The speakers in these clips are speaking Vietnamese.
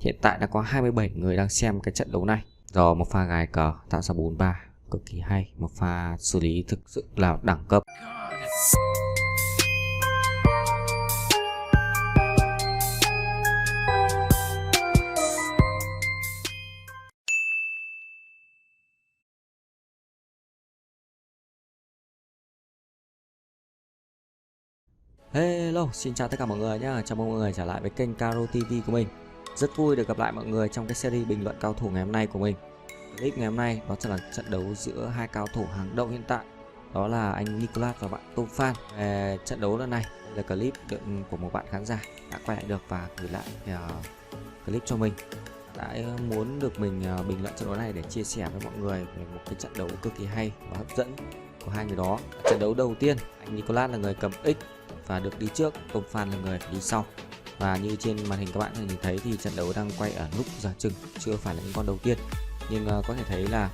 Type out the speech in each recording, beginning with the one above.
Hiện tại đã có 27 người đang xem cái trận đấu này. Rồi một pha gài cờ tạo ra 4-3 cực kỳ hay, một pha xử lý thực sự là đẳng cấp. Hello, xin chào tất cả mọi người nhé. Chào mừng mọi người trở lại với kênh Caro TV của mình. Rất vui được gặp lại mọi người trong cái series bình luận cao thủ ngày hôm nay của mình. Clip ngày hôm nay đó sẽ là trận đấu giữa hai cao thủ hàng đầu hiện tại, đó là anh Nicolas và bạn Tom Phan. Về trận đấu lần này là clip của một bạn khán giả đã quay lại được và gửi lại clip cho mình, đã muốn được mình bình luận trận đấu này để chia sẻ với mọi người về một cái trận đấu cực kỳ hay và hấp dẫn của hai người đó. Trận đấu đầu tiên, anh Nicolas là người cầm X và được đi trước, Tom Phan là người đi sau. Và như trên màn hình các bạn nhìn thấy thì trận đấu đang quay ở nút giả chừng, chưa phải là những con đầu tiên, nhưng có thể thấy là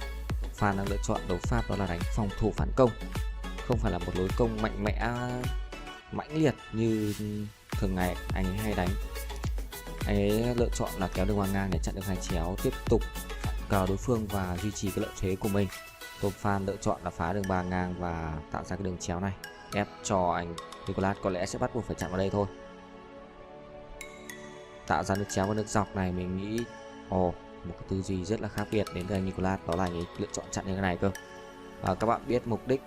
Phan đang lựa chọn đấu pháp đó là đánh phòng thủ phản công, không phải là một lối công mạnh mẽ mãnh liệt như thường ngày anh ấy hay đánh. Anh ấy lựa chọn là kéo đường hoàng ngang để chặn được hai chéo, tiếp tục cờ đối phương và duy trì cái lợi thế của mình. Tom Phan lựa chọn là phá đường ba ngang và tạo ra cái đường chéo này, ép cho anh Nicolas có lẽ sẽ bắt buộc phải chặn vào đây thôi. Tạo ra nước chéo và nước dọc này, mình nghĩ một cái tư duy rất là khác biệt đến từ anh Nicolas, đó là anh ấy lựa chọn chặn như thế này cơ. Các bạn biết mục đích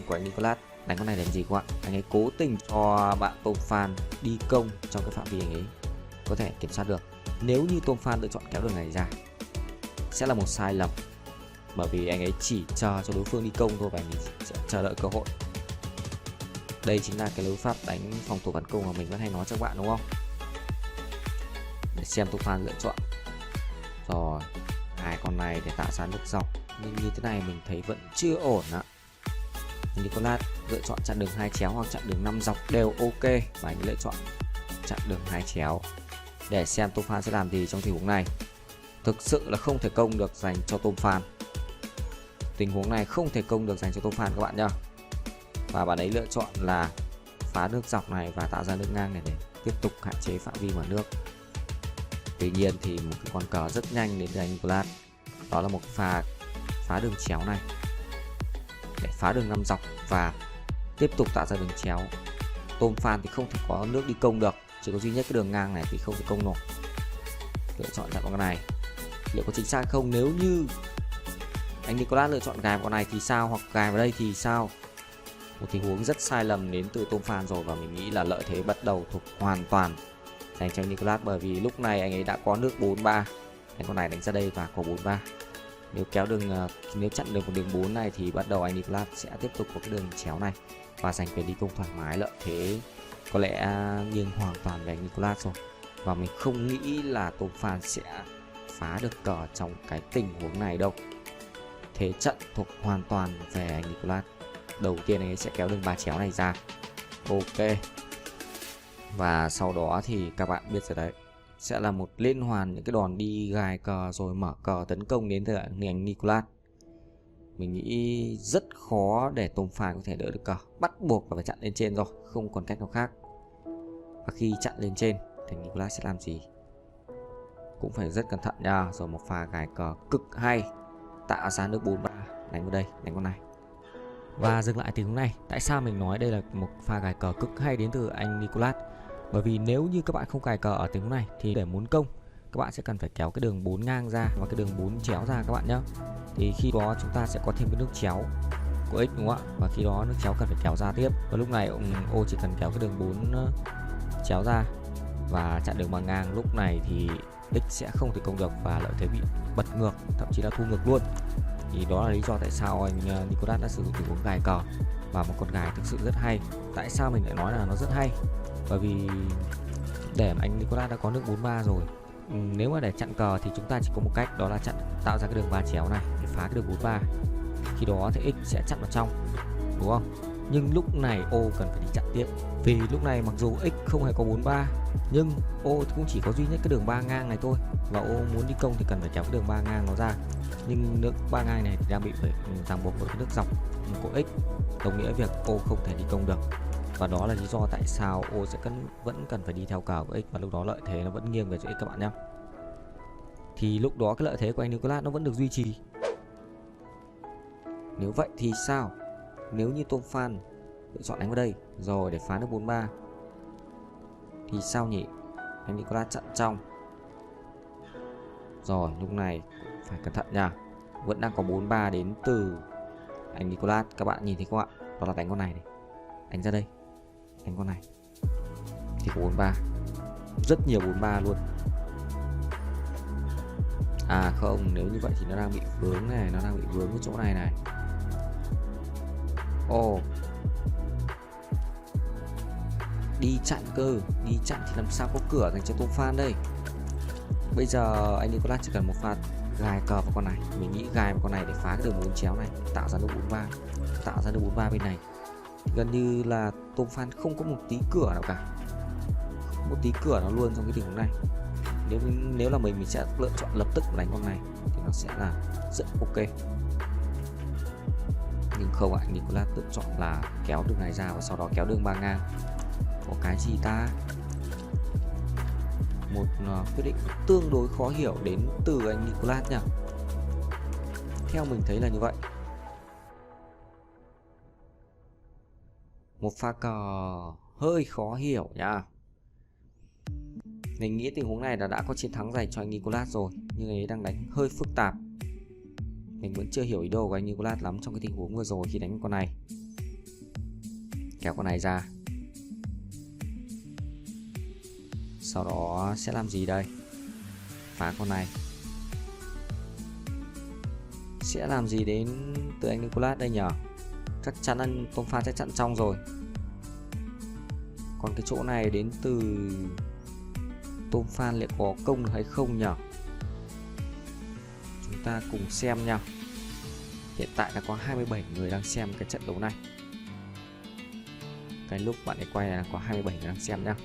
của anh Nicolas đánh con này làm gì không ạ? Anh ấy cố tình cho bạn Tom Phan đi công trong cái phạm vi anh ấy có thể kiểm soát được. Nếu như Tom Phan lựa chọn kéo đường này ra sẽ là một sai lầm, bởi vì anh ấy chỉ chờ cho đối phương đi công thôi và anh ấy sẽ chờ đợi cơ hội. Đây chính là cái lối pháp đánh phòng thủ phản công mà mình vẫn hay nói cho các bạn, đúng không? Để xem Tom Phan lựa chọn. Rồi, hai con này để tạo ra nước dọc, nhưng như thế này mình thấy vẫn chưa ổn ạ. Nicolas lựa chọn chặn đường hai chéo hoặc chặn đường 5 dọc đều ok, và anh lựa chọn chặn đường hai chéo. Để xem Tom Phan sẽ làm gì trong tình huống này. Thực sự là không thể công được dành cho Tom Phan. Tình huống này không thể công được dành cho Tom Phan các bạn nhá. Và bạn ấy lựa chọn là phá nước dọc này và tạo ra nước ngang này để tiếp tục hạn chế phạm vi mở nước. Tuy nhiên thì một cái con cờ rất nhanh đến từ anh Nicolas, đó là một pha phá đường chéo này để phá đường 5 dọc và tiếp tục tạo ra đường chéo. Tom Phan thì không thể có nước đi công được, chỉ có duy nhất cái đường ngang này thì không thể công nổi. Lựa chọn chặn con này, liệu có chính xác không? Nếu như anh Nicolas lựa chọn gài vào con này thì sao, hoặc gài vào đây thì sao? Một tình huống rất sai lầm đến từ Tom Phan rồi, và mình nghĩ là lợi thế bắt đầu thuộc hoàn toàn dành cho Nicolas, bởi vì lúc này anh ấy đã có nước 4-3, anh con này đánh ra đây và có 4-3. Nếu kéo đường, nếu chặn được một đường 4 này thì bắt đầu anh Nicolas sẽ tiếp tục có cái đường chéo này và giành quyền đi công thoải mái. Lợi thế có lẽ nghiêng hoàn toàn về anh Nicolas rồi, và mình không nghĩ là Tom Phan sẽ phá được cờ trong cái tình huống này đâu. Thế trận thuộc hoàn toàn về anh Nicolas. Đầu tiên anh ấy sẽ kéo đường 3 chéo này ra, ok, và sau đó thì các bạn biết rồi đấy, sẽ là một liên hoàn những cái đòn đi gài cờ rồi mở cờ tấn công đến từ anh Nicolas. Mình nghĩ rất khó để Tom Phan có thể đỡ được cờ, bắt buộc phải chặn lên trên rồi, không còn cách nào khác. Và khi chặn lên trên thì Nicolas sẽ làm gì cũng phải rất cẩn thận nha. Rồi một pha gài cờ cực hay, tạo ra nước 4-3, đánh vào đây, đánh con này. Và dừng lại tình huống này, tại sao mình nói đây là một pha gài cờ cực hay đến từ anh Nicolas? Bởi vì nếu như các bạn không gài cờ ở tình huống này thì để muốn công, các bạn sẽ cần phải kéo cái đường 4 ngang ra và cái đường 4 chéo ra các bạn nhé. Thì khi đó chúng ta sẽ có thêm cái nước chéo của X, đúng không ạ? Và khi đó nước chéo cần phải kéo ra tiếp. Và lúc này ô chỉ cần kéo cái đường 4 chéo ra và chặn đường bằng ngang. Lúc này thì X sẽ không thể công được và lợi thế bị bật ngược, thậm chí là thu ngược luôn. Thì đó là lý do tại sao anh Nicolas đã sử dụng tình huống gài cờ, và một con gài thực sự rất hay. Tại sao mình lại nói là nó rất hay? Bởi vì để mà anh Nicolas đã có nước 4-3 rồi, nếu mà để chặn cờ thì chúng ta chỉ có một cách, đó là tạo ra cái đường 3 chéo này để phá cái đường 4-3. Khi đó thì X sẽ chặn vào trong, đúng không? Nhưng lúc này ô cần phải đi chặn tiếp, vì lúc này mặc dù X không hề có 4-3 nhưng ô cũng chỉ có duy nhất cái đường 3 ngang này thôi, và ô muốn đi công thì cần phải kéo cái đường 3 ngang nó ra. Nhưng nước 3 ngang này thì đang bị ràng buộc bởi cái nước dọc của X, đồng nghĩa việc ô không thể đi công được. Và đó là lý do tại sao ô sẽ vẫn cần phải đi theo cờ của X, và lúc đó lợi thế nó vẫn nghiêng về cho X các bạn nhé. thì lúc đó cái lợi thế của anh Nicolas nó vẫn được duy trì. Nếu vậy thì sao? Nếu như Tôm Phan lựa chọn đánh vào đây rồi để phá được 4-3 thì sao nhỉ? Anh Nicolas chặn trong. Rồi lúc này phải cẩn thận nha. Vẫn đang có 4-3 đến từ anh Nicolas. Các bạn nhìn thấy không ạ? Đó là đánh con này này. Đánh ra đây. Đánh con này thì có 4-3. Rất nhiều 4-3 luôn. À không, nếu như vậy thì nó đang bị vướng này. Nó đang bị vướng cái chỗ này này. Ồ, đi chặn cơ. Đi chặn thì làm sao có cửa dành cho Tôm Phan đây. Bây giờ anh Nicolas chỉ cần một pha gài cờ vào con này. Mình nghĩ gài vào con này để phá cái đường 4 chéo này, tạo ra được 4-3. Tạo ra được 4-3 bên này. Gần như là Tôm Phan không có một tí cửa nào cả. Không một tí cửa nào luôn trong cái tình huống này. Nếu là mình sẽ lựa chọn lập tức đánh con này thì nó sẽ là rất ok. Nhưng không ạ, Nicolas lựa chọn là kéo đường này ra và sau đó kéo đường 3 ngang. Có cái gì ta? Một quyết định tương đối khó hiểu đến từ anh Nicolas nha. Theo mình thấy là như vậy. Một pha cờ hơi khó hiểu nha. Mình nghĩ tình huống này là đã có chiến thắng dành cho anh Nicolas rồi, nhưng anh ấy đang đánh hơi phức tạp. Mình vẫn chưa hiểu ý đồ của anh Nicolas lắm trong cái tình huống vừa rồi khi đánh con này. Kéo con này ra. Sau đó sẽ làm gì đây? Phá con này. Sẽ làm gì đến từ anh Nicolas đây nhỉ? Chắc chắn anh Tôm Phan sẽ chặn trong rồi. Còn cái chỗ này đến từ Tôm Phan liệu có công được hay không nhỉ? Chúng ta cùng xem nha. Hiện tại đã có 27 người đang xem cái trận đấu này. Cái lúc bạn ấy quay là có 27 người đang xem nhá.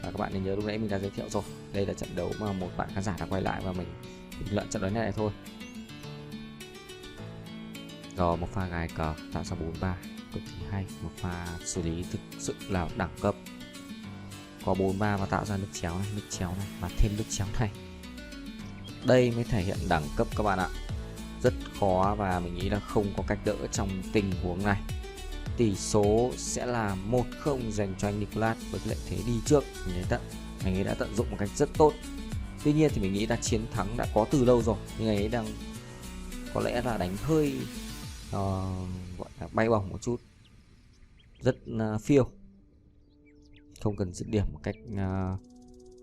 Và các bạn nên nhớ lúc nãy mình đã giới thiệu rồi. Đây là trận đấu mà một bạn khán giả đã quay lại và mình bình luận trận đấu này thôi. Rồi một pha gài cờ tạo ra 4-3 cực kỳ hay. Một pha xử lý thực sự là đẳng cấp. Có 4-3 và tạo ra nước chéo này và thêm nước chéo này. Đây mới thể hiện đẳng cấp các bạn ạ. Rất khó và mình nghĩ là không có cách đỡ trong tình huống này. Tỷ số sẽ là 1-0 dành cho anh Nicolas với lợi thế đi trước. Anh ấy đã tận dụng một cách rất tốt. Tuy nhiên thì mình nghĩ là chiến thắng đã có từ lâu rồi, nhưng anh ấy đang có lẽ là đánh hơi gọi là bay bổng một chút, rất phiêu, không cần dứt điểm một cách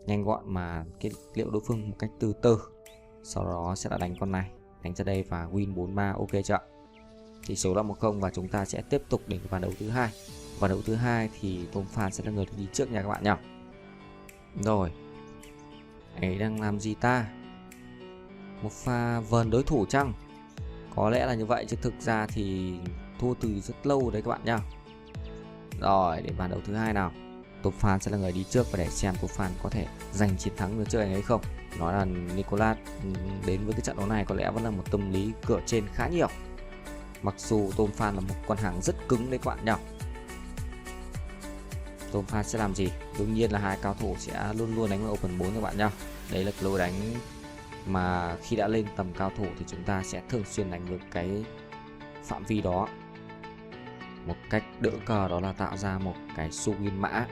nhanh gọn mà kết liễu đối phương một cách từ từ. Sau đó sẽ là đánh con này, đánh ra đây và win 4-3, ok chưa? Tỷ số là 1-0 và chúng ta sẽ tiếp tục đến ván đấu thứ hai. Ván đấu thứ hai thì Tôm Phan sẽ là người đi trước nha các bạn nhỉ. Rồi, anh ấy đang làm gì ta? Một pha vờn đối thủ chăng? Có lẽ là như vậy chứ thực ra thì thua từ rất lâu đấy các bạn nhá. Rồi, đến ván đấu thứ hai nào. Tôm Phan sẽ là người đi trước và để xem Tôm Phan có thể giành chiến thắng được trước anh ấy không. Nói là Nicolas đến với cái trận đấu này có lẽ vẫn là một tâm lý cửa trên khá nhiều. Mặc dù Tôm Phan là một con hàng rất cứng đấy các bạn nhỉ. Tôm Phan sẽ làm gì? Đương nhiên là hai cao thủ sẽ luôn luôn đánh vào open 4 các bạn nhá. Đấy là lối đánh mà khi đã lên tầm cao thủ thì chúng ta sẽ thường xuyên đánh được cái phạm vi đó. Một cách đỡ cờ đó là tạo ra một cái su win mã.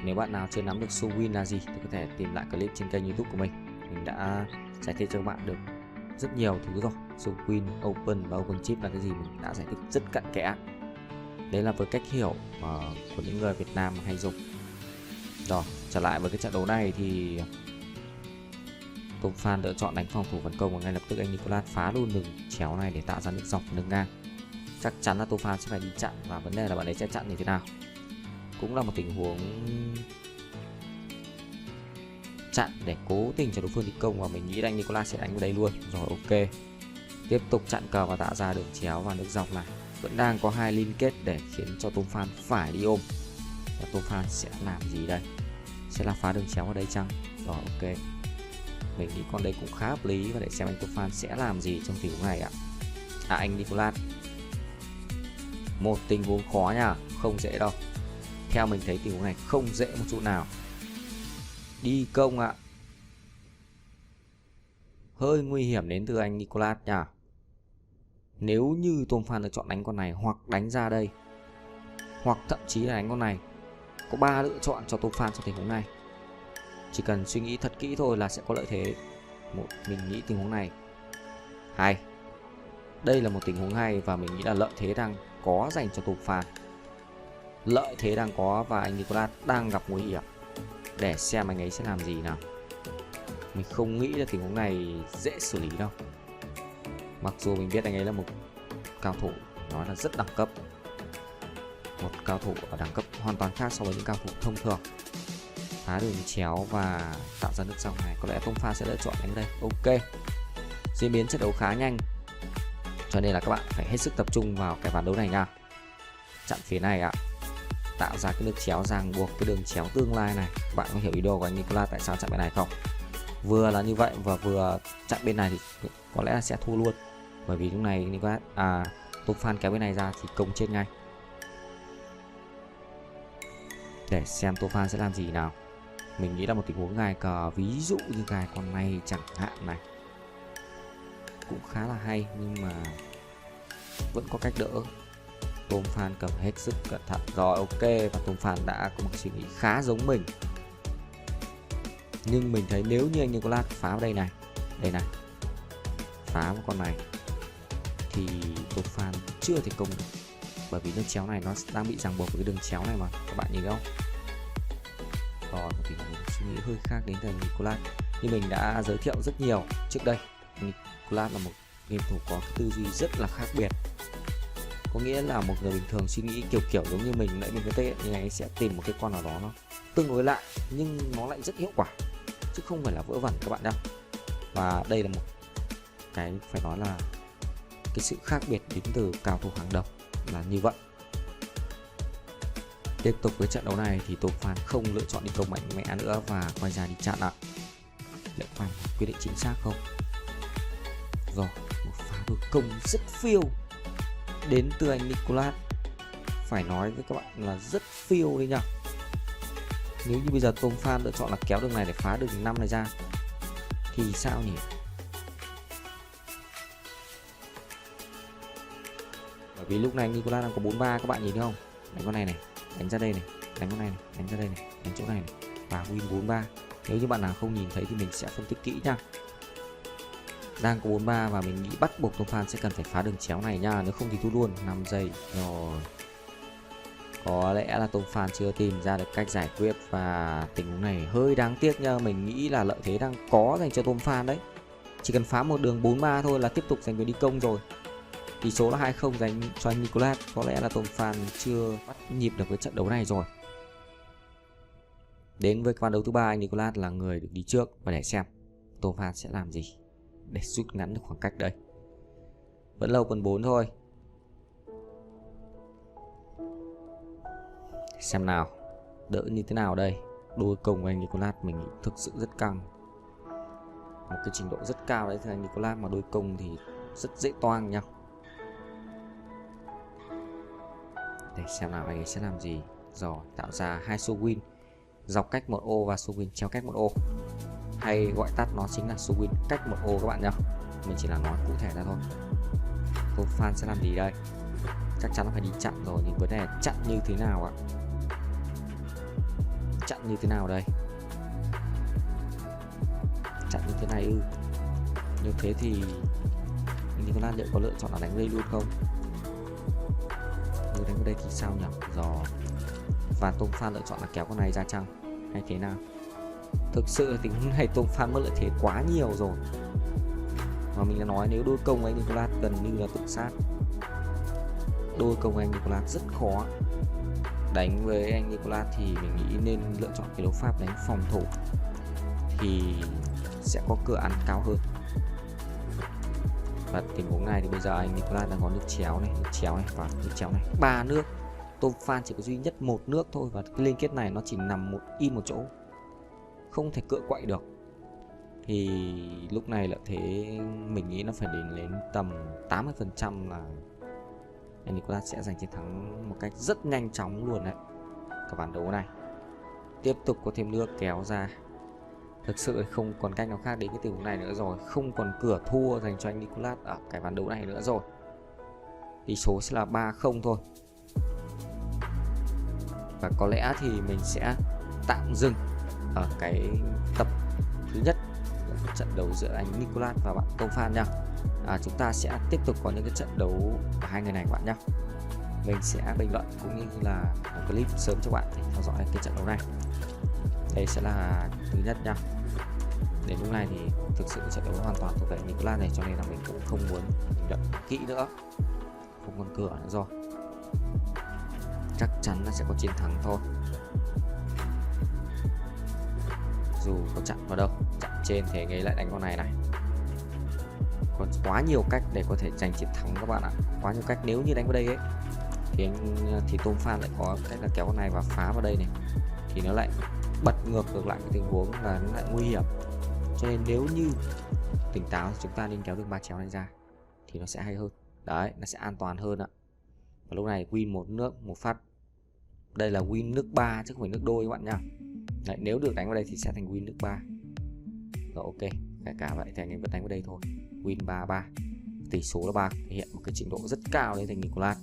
Nếu bạn nào chưa nắm được su win là gì thì có thể tìm lại clip trên kênh YouTube của mình. Mình đã giải thích cho các bạn được rất nhiều thứ rồi. Su win, open và open chip là cái gì mình đã giải thích rất cặn kẽ. Đấy là với cách hiểu của những người Việt Nam hay dùng. Rồi, trở lại với cái trận đấu này thì Tôm Phan lựa chọn đánh phòng thủ phản công và ngay lập tức anh Nicolas phá luôn đường chéo này để tạo ra nước dọc và nước ngang. Chắc chắn là Tôm Phan sẽ phải đi chặn và vấn đề là bạn ấy sẽ chặn như thế nào. Cũng là một tình huống chặn để cố tình cho đối phương đi công và mình nghĩ anh Nicolas sẽ đánh vào đây luôn. Rồi ok. Tiếp tục chặn cờ và tạo ra đường chéo và nước dọc này. Vẫn đang có hai liên kết để khiến cho Tôm Phan phải đi ôm. Và Tôm Phan sẽ làm gì đây? Sẽ là phá đường chéo ở đây chăng? Rồi ok. Mình nghĩ con đây cũng khá hợp lý và để xem anh Tôm Phan sẽ làm gì trong tình huống này ạ. Anh Nicolas. Một tình huống khó nha, không dễ đâu. Theo mình thấy tình huống này không dễ một chút nào. Đi công ạ. hơi nguy hiểm đến từ anh Nicolas nha. Nếu như Tôm Phan lựa chọn đánh con này hoặc đánh ra đây, hoặc thậm chí là đánh con này, có 3 lựa chọn cho Tôm Phan trong tình huống này. Chỉ cần suy nghĩ thật kỹ thôi là sẽ có lợi thế. Một, mình nghĩ tình huống này. Hai, đây là một tình huống hay và mình nghĩ là lợi thế đang có dành cho Tôm Phan. Lợi thế đang có và anh Nicolas đang gặp nguy hiểm. Để xem anh ấy sẽ làm gì nào. Mình không nghĩ là tình huống này dễ xử lý đâu. Mặc dù mình biết anh ấy là một cao thủ nói là rất đẳng cấp, một cao thủ ở đẳng cấp hoàn toàn khác so với những cao thủ thông thường. Phá đường chéo và tạo ra nước dòng này, có lẽ Tôm Phan sẽ lựa chọn đánh đây. Ok, diễn biến trận đấu khá nhanh, cho nên là các bạn phải hết sức tập trung vào cái ván đấu này nha. Chặn phía này ạ, tạo ra cái nước chéo ràng buộc cái đường chéo tương lai này. Các bạn có hiểu ý đồ của anh Nicolas tại sao chặn bên này không? Vừa là như vậy và vừa chặn bên này thì có lẽ là sẽ thua luôn, bởi vì lúc này Nicolas Tôm Phan kéo bên này ra thì công chết ngay. Để xem Tôm Phan sẽ làm gì nào. Mình nghĩ là một tình huống gài cờ, ví dụ như gài con này chẳng hạn này, cũng khá là hay nhưng mà vẫn có cách đỡ. Tôm Phan cầm hết sức cẩn thận rồi. Ok, và Tôm Phan đã có một suy nghĩ khá giống mình, nhưng mình thấy nếu như anh Nicolas phá vào đây này, phá vào con này thì Tôm Phan chưa thể công được, bởi vì nước chéo này nó đang bị ràng buộc với cái đường chéo này mà các bạn nhìn thấy không? Rồi một tình huống suy nghĩ hơi khác đến từ Nicolas, như mình đã giới thiệu rất nhiều trước đây. Nicolas là một game thủ có cái tư duy rất là khác biệt, có nghĩa là một người bình thường suy nghĩ kiểu giống như mình nãy mình nói tệ, nhưng anh ấy sẽ tìm một cái con nào đó nó tương đối lại nhưng nó lại rất hiệu quả, chứ không phải là vớ vẩn các bạn nhé. Và đây là một cái phải nói là cái sự khác biệt đến từ cao thủ hàng đầu là như vậy. Tiếp tục với trận đấu này thì Tôm Phan không lựa chọn đi công mạnh mẽ nữa và quay ra đi chặn ạ. Liệu Phan quyết định chính xác không? Rồi, một phá đôi công rất phiêu đến từ anh Nicolas. Phải nói với các bạn là rất phiêu đấy nhá. Nếu như bây giờ Tôm Phan lựa chọn là kéo đường này để phá đường 5 này ra thì sao nhỉ? Bởi vì lúc này Nicolas đang có 4-3, các bạn nhìn thấy không? Đánh con này này, đánh ra đây này, đánh con này này, đánh ra đây này, đánh chỗ này này, và win 4-3. Nếu như bạn nào không nhìn thấy thì mình sẽ phân tích kỹ nha. Đang có 4-3 và mình nghĩ bắt buộc Tôm Phan sẽ cần phải phá đường chéo này nha, nếu không thì thua luôn. 5 giây rồi. Có lẽ là Tôm Phan chưa tìm ra được cách giải quyết và tình huống này hơi đáng tiếc nha. Mình nghĩ là lợi thế đang có dành cho Tôm Phan đấy. Chỉ cần phá một đường 4-3 thôi là tiếp tục giành quyền đi công rồi. Tỷ số là 2-0 dành cho anh Nicolas. Có lẽ là Tôm Phan chưa bắt nhịp được với trận đấu này rồi. Đến với ván đấu thứ ba, anh Nicolas là người được đi trước và để xem Tôm Phan sẽ làm gì để rút ngắn được khoảng cách đây. Vẫn lâu quân 4 thôi. Xem nào, đỡ như thế nào đây. Đôi công của anh Nicolas mình nghĩ thực sự rất căng, một cái trình độ rất cao đấy. Thì anh Nicolas mà đôi công thì rất dễ toang nhau. Để xem nào anh ấy sẽ làm gì. Rồi, tạo ra 2 số win dọc cách 1 ô và số win treo cách 1 ô, hay gọi tắt nó chính là số win cách 1 ô các bạn nhá. Mình chỉ là nói cụ thể ra thôi. Tôm Phan sẽ làm gì đây? Chắc chắn phải đi chặn rồi, nhưng vấn đề là chặn như thế nào ạ? Chặn như thế nào đây? Chặn như thế này ư? Như thế thì anh Nicolas liệu có lựa chọn là đánh đây luôn không? Nếu đánh vào đây thì sao nhỉ? Rồi. Và Tôm Phan lựa chọn là kéo con này ra chăng? Hay thế nào? Thực sự tình huống này Tôm Phan mất lợi thế quá nhiều rồi. Và mình đã nói nếu đôi công anh Nicolas gần như là tự sát. Đôi công anh Nicolas rất khó. Đánh với anh Nicolas thì mình nghĩ nên lựa chọn cái đấu pháp đánh phòng thủ thì sẽ có cửa ăn cao hơn. Và tình huống này thì bây giờ anh Nicolas đang có nước chéo này và nước chéo này, 3 nước. Tôm Phan chỉ có duy nhất 1 nước thôi, và cái liên kết này nó chỉ nằm im một chỗ, không thể cựa quậy được. Thì lúc này lợi thế mình nghĩ nó phải đến tầm 80% là anh Nicolas sẽ giành chiến thắng một cách rất nhanh chóng luôn đấy. Cả ván đấu này tiếp tục có thêm nước kéo ra Thực sự không còn cách nào khác đến cái tình huống này nữa rồi, không còn cửa thua dành cho anh Nicolas ở cái ván đấu này nữa rồi. Tỷ số sẽ là 3-0 thôi. Và có lẽ thì mình sẽ tạm dừng ở cái tập thứ nhất của trận đấu giữa anh Nicolas và bạn Tom Phan nha. Chúng ta sẽ tiếp tục có những cái trận đấu của hai người này các bạn nhé. Mình sẽ bình luận cũng như là clip sớm cho bạn để theo dõi cái trận đấu này. Đây sẽ là thứ nhất nha. Đến lúc này thì thực sự trận đấu hoàn toàn thuộc về Nicolas này, cho nên là mình cũng không muốn bình luận kỹ nữa, không còn cửa nữa rồi. Chắc chắn là sẽ có chiến thắng thôi. Dù có chặn vào đâu, chặn trên thì anh ấy lại đánh con này này. Còn quá nhiều cách để có thể giành chiến thắng các bạn ạ. Quá nhiều cách. Nếu như đánh vào đây ấy thì Tom Phan lại có cách là kéo con này và phá vào đây này, thì nó lại bật ngược lại cái tình huống là nó lại nguy hiểm. Cho nên nếu như tỉnh táo thì chúng ta nên kéo đường 3 chéo này ra thì nó sẽ hay hơn. Đấy, nó sẽ an toàn hơn ạ. Và lúc này win một nước một phát. Đây là win nước 3 chứ không phải nước đôi các bạn nha. Đấy, nếu được đánh vào đây thì sẽ thành win nước 3. Rồi ok, cả vậy thì anh ấy vẫn đánh vào đây thôi. Win 3-3. Tỷ số là 3, thể hiện một cái trình độ rất cao đến thành Nicolas.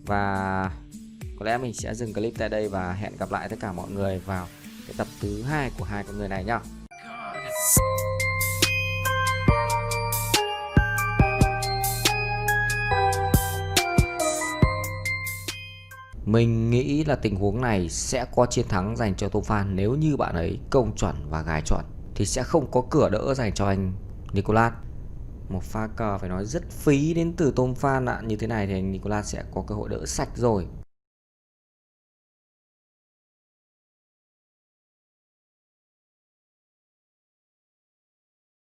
Và có lẽ mình sẽ dừng clip tại đây và hẹn gặp lại tất cả mọi người vào cái tập thứ 2 của hai con người này nhá. Mình nghĩ là tình huống này sẽ có chiến thắng dành cho Tom Phan. Nếu như bạn ấy công chuẩn và gài chuẩn thì sẽ không có cửa đỡ dành cho anh Nicolas. Một pha cờ phải nói rất phí đến từ Tom Phan ạ. Như thế này thì anh Nicolas sẽ có cơ hội đỡ sạch rồi.